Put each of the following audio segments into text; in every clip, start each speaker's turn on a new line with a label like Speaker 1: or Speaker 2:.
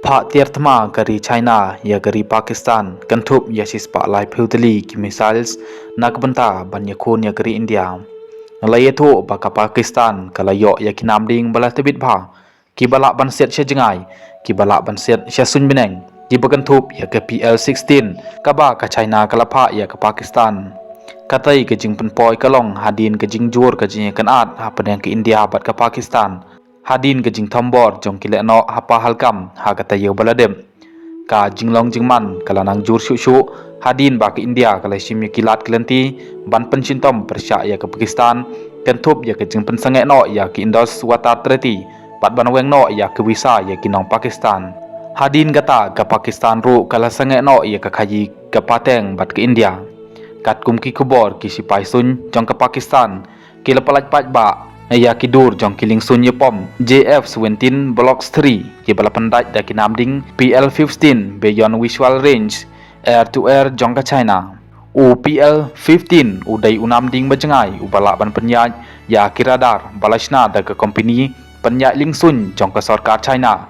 Speaker 1: Pak Tirtma dari China ya dari Pakistan kentup ya sispa lai putli ki missiles nak benta banyakun ya dari India. Nalai itu baka Pakistan kalayo ya kinamding balas tebit bah ki balak banset sejengai ki balak banset sesun bineng ki berkentup ya ke PL-16 kaba ka China kalapa ya ke Pakistan. Katai ke jing penpoi kalong hadin ke jing jur ke jing kanat hapan yang ke India bat ke Pakistan. Hadin ke jing tombor jong kilek no hapa halkam ha kata yo baladem ka jinglong jingman kala nang jur shu hadin ba ke India kala sim kilat kelenti ban pencintom persya ya ke Pakistan kentup ya ke jing pensange no ya ke Indus Watar Treti pat banweng no ya ke visa ya ke nong Pakistan hadin kata ke Pakistan ru kala sange no ya ke khaji ke pateng bat ke India kat kum ki kubor ki sipai sun jong ke Pakistan ki lepalaj paj ba ya kidur jong kiling sun yepom JF-17 Blocks 3 ki balapandaj da kinamding PL-15 beyond visual range air to air jong ka China u PL-15 udai unamding bajengai u balaban penyaj ya kiradar balasna da ke company penyaj ling sun jong ka sarkar China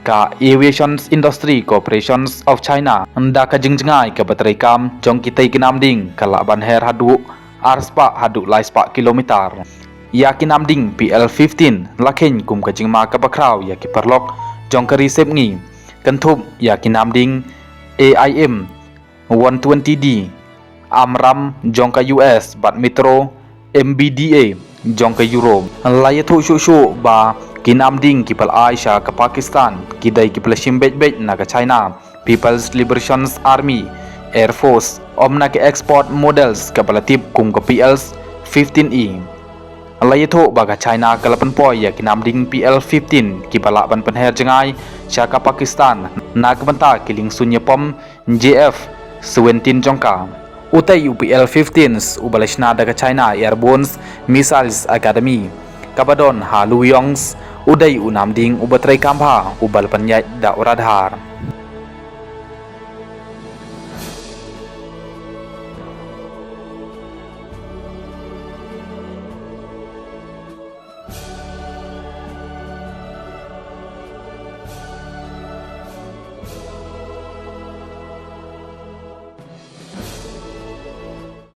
Speaker 1: ka Aviation Industry Corporations of China nda ka jingjengai ka baterai jong kitai kinamding kala ban her hadu arspa hadu laispa kilometer ya kinamding PL-15 lakhen kum ka jingma ka bakraw ya ki perlok jong ka resep ngi kentup ya kinamding AIM 120D Amram jong ka US bat Metro MBDA jong ka Europe layathu shu ba kinamding kipal Aisha ka Pakistan kidai kipal shimbej na ka China People's Liberation Army Air Force omna ke export models ka balatip kum ka PL-15E layathu baga China kalapan poi ya kinamding PL-15 ki balak ban penher jengai syaka Pakistan nak benta kiling sunya pom JF-17 jongka utai PL-15 ubalashna daga China Airborne Missiles Academy kabadon haluyongs udai unamding ubatrai kampha ubal panyai da uradhar